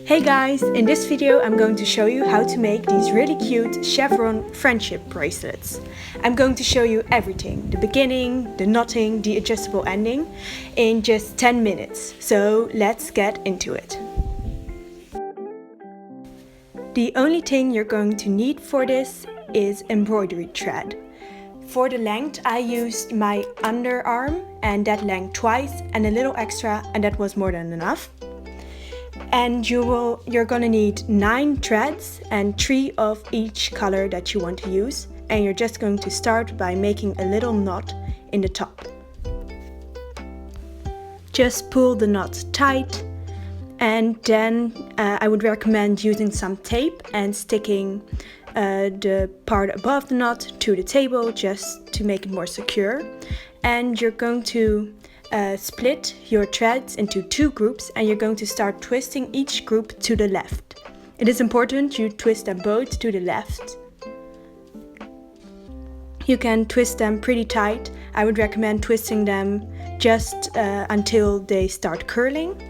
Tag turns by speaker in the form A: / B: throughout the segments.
A: Hey guys, in this video I'm going to show you how to make these really cute Chevron Friendship Bracelets. I'm going to show you everything, the beginning, the knotting, the adjustable ending, in just 10 minutes. So let's get into it. The only thing you're going to need for this is embroidery thread. For the length I used my underarm and that length twice and a little extra, and that was more than enough. And you're gonna need 9 threads and 3 of each color that you want to use. And you're just going to start by making a little knot in the top. Just pull the knot tight, and then I would recommend using some tape and sticking the part above the knot to the table just to make it more secure. And you're going to split your threads into 2 groups, and you're going to start twisting each group to the left. It is important you twist them both to the left. You can twist them pretty tight. I would recommend twisting them just until they start curling.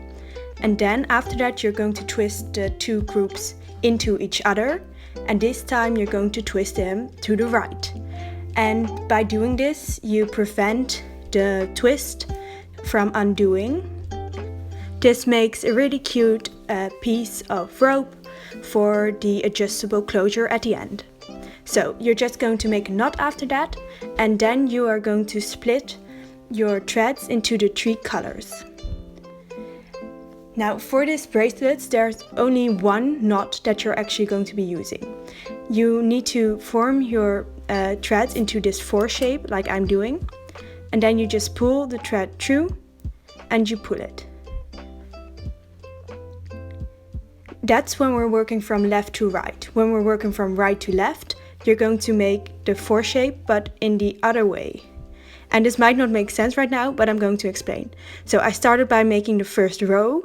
A: And then after that you're going to twist the 2 groups into each other, and this time you're going to twist them to the right. And by doing this you prevent the twist from undoing. This makes a really cute piece of rope for the adjustable closure at the end. So you're just going to make a knot after that, and then you are going to split your threads into the 3 colors. Now for this bracelets there's only one knot that you're actually going to be using. You need to form your threads into this 4 shape like I'm doing. And then you just pull the thread through and you pull it. That's when we're working from left to right. When we're working from right to left, you're going to make the 4 shape, but in the other way. And this might not make sense right now, but I'm going to explain. So I started by making the first row,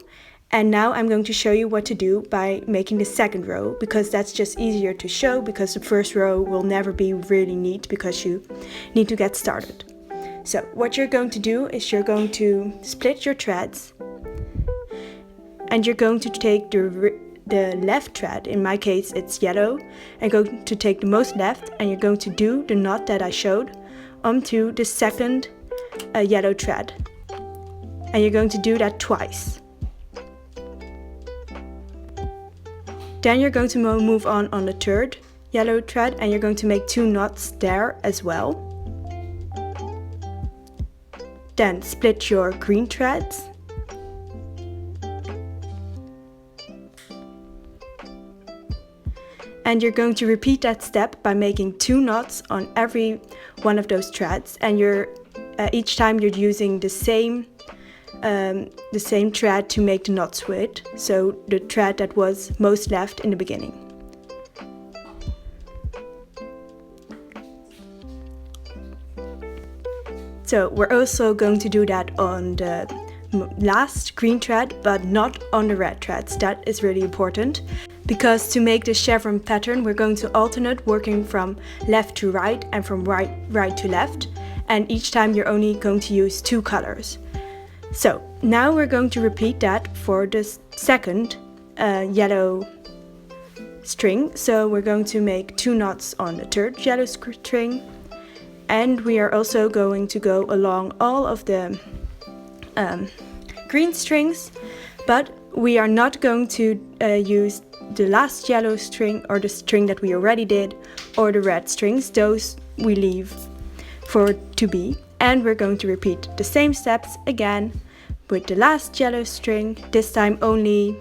A: and now I'm going to show you what to do by making the second row, because that's just easier to show, because the first row will never be really neat because you need to get started. So what you're going to do is you're going to split your threads, and you're going to take the left thread, in my case it's yellow, and going to take the most left, and you're going to do the knot that I showed onto the second yellow thread. And you're going to do that twice. Then you're going to move on the third yellow thread, and you're going to make 2 knots there as well. Then split your green threads. And you're going to repeat that step by making 2 knots on every one of those threads. And each time you're using the same thread to make the knots with. So the thread that was most left in the beginning. So we're also going to do that on the last green thread, but not on the red threads. That is really important, because to make the chevron pattern we're going to alternate working from left to right and from right to left, and each time you're only going to use 2 colors. So now we're going to repeat that for the second yellow string. So we're going to make 2 knots on the third yellow string. And we are also going to go along all of the green strings, but we are not going to use the last yellow string or the string that we already did, or the red strings. Those we leave for to be. And we're going to repeat the same steps again with the last yellow string, this time only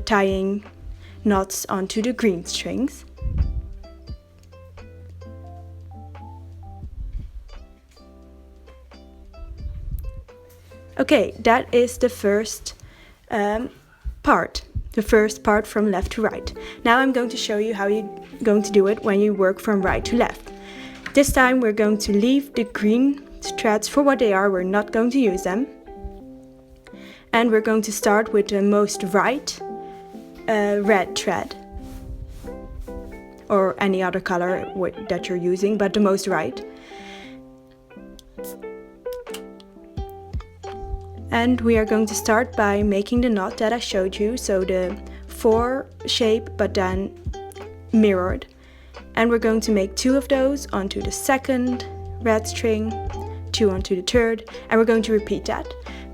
A: tying knots onto the green strings. Okay, that is the first part. The first part from left to right. Now I'm going to show you how you're going to do it when you work from right to left. This time we're going to leave the green threads for what they are. We're not going to use them. And we're going to start with the most right red thread. Or any other color that you're using, but the most right. And we are going to start by making the knot that I showed you, so the 4 shape but then mirrored. And we're going to make 2 of those onto the second red string, 2 onto the third, and we're going to repeat that.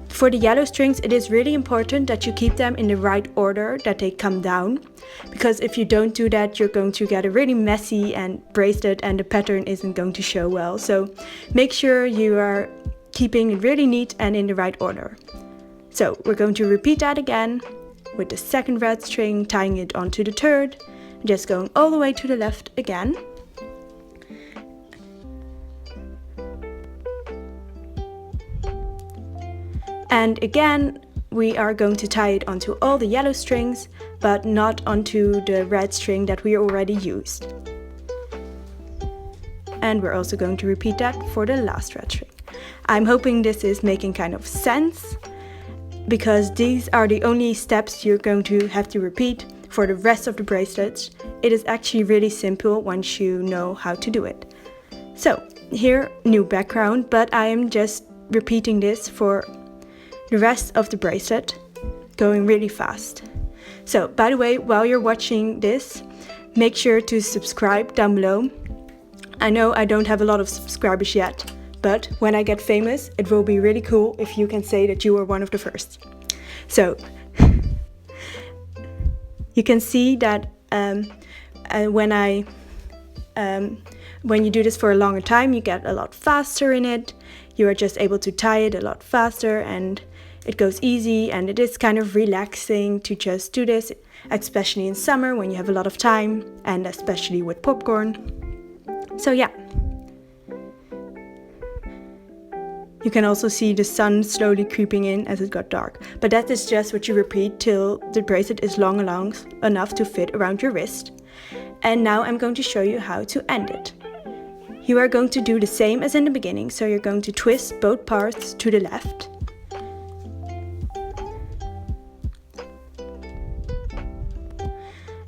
A: For the yellow strings, it is really important that you keep them in the right order, that they come down, because if you don't do that, you're going to get a really messy and bracelet and the pattern isn't going to show well. So make sure you are keeping it really neat and in the right order. So we're going to repeat that again with the second red string, tying it onto the third, just going all the way to the left again. And again, we are going to tie it onto all the yellow strings, but not onto the red string that we already used. And we're also going to repeat that for the last red string. I'm hoping this is making kind of sense, because these are the only steps you're going to have to repeat for the rest of the bracelets. It is actually really simple once you know how to do it. So here, new background, but I am just repeating this for the rest of the bracelet, going really fast. So by the way, while you're watching this, make sure to subscribe down below. I know I don't have a lot of subscribers yet, but when I get famous, it will be really cool if you can say that you were one of the first. So you can see that when you do this for a longer time, you get a lot faster in it. You are just able to tie it a lot faster and it goes easy, and it is kind of relaxing to just do this, especially in summer when you have a lot of time, and especially with popcorn. So yeah. You can also see the sun slowly creeping in as it got dark. But that is just what you repeat till the bracelet is long enough to fit around your wrist. And now I'm going to show you how to end it. You are going to do the same as in the beginning, so you're going to twist both parts to the left.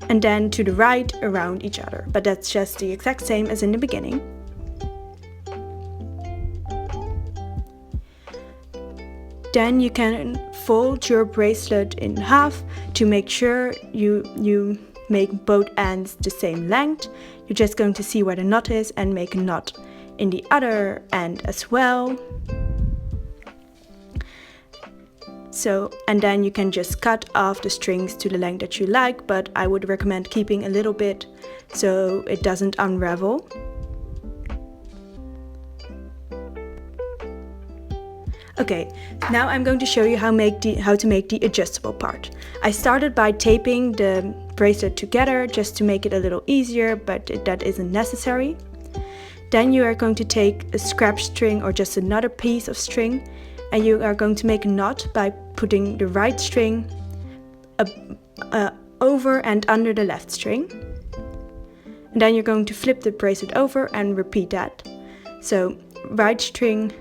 A: And then to the right around each other. But that's just the exact same as in the beginning. Then you can fold your bracelet in half to make sure you make both ends the same length. You're just going to see where the knot is and make a knot in the other end as well. So, and then you can just cut off the strings to the length that you like, but I would recommend keeping a little bit so it doesn't unravel. Okay, now I'm going to show you how to make the adjustable part. I started by taping the bracelet together just to make it a little easier, but that isn't necessary. Then you are going to take a scrap string or just another piece of string, and you are going to make a knot by putting the right string over and under the left string. And then you're going to flip the bracelet over and repeat that. So right string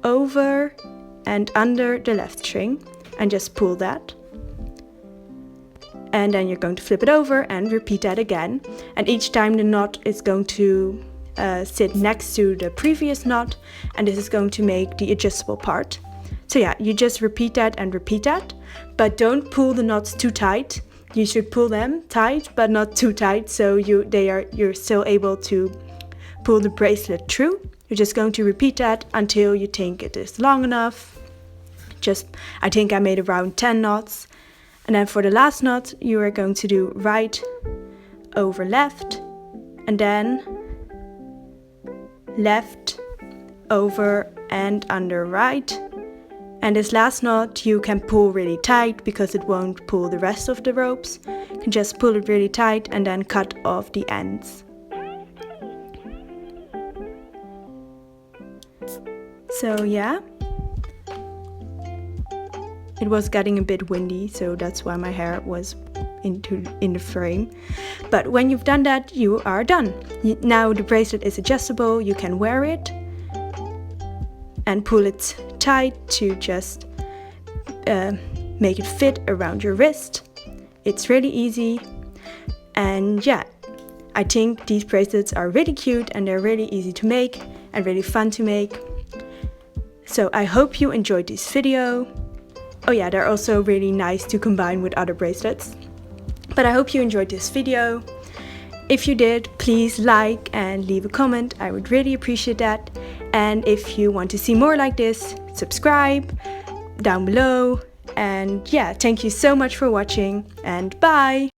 A: over and under the left string, and just pull that. And then you're going to flip it over and repeat that again. And each time the knot is going to sit next to the previous knot, and this is going to make the adjustable part. So yeah, you just repeat that and repeat that, but don't pull the knots too tight. You should pull them tight, but not too tight, so you're still able to pull the bracelet through. You're just going to repeat that until you think it is long enough. I think I made around 10 knots. And then for the last knot, you are going to do right over left, and then left over and under right. And this last knot you can pull really tight because it won't pull the rest of the ropes. You can just pull it really tight and then cut off the ends. So yeah, it was getting a bit windy, so that's why my hair was in the frame. But when you've done that, you are done. Now the bracelet is adjustable, you can wear it and pull it tight to just make it fit around your wrist. It's really easy, and yeah, I think these bracelets are really cute and they're really easy to make and really fun to make. So I hope you enjoyed this video. Oh yeah, they're also really nice to combine with other bracelets. But I hope you enjoyed this video. If you did, please like and leave a comment. I would really appreciate that. And if you want to see more like this, subscribe down below. And yeah, thank you so much for watching, and bye!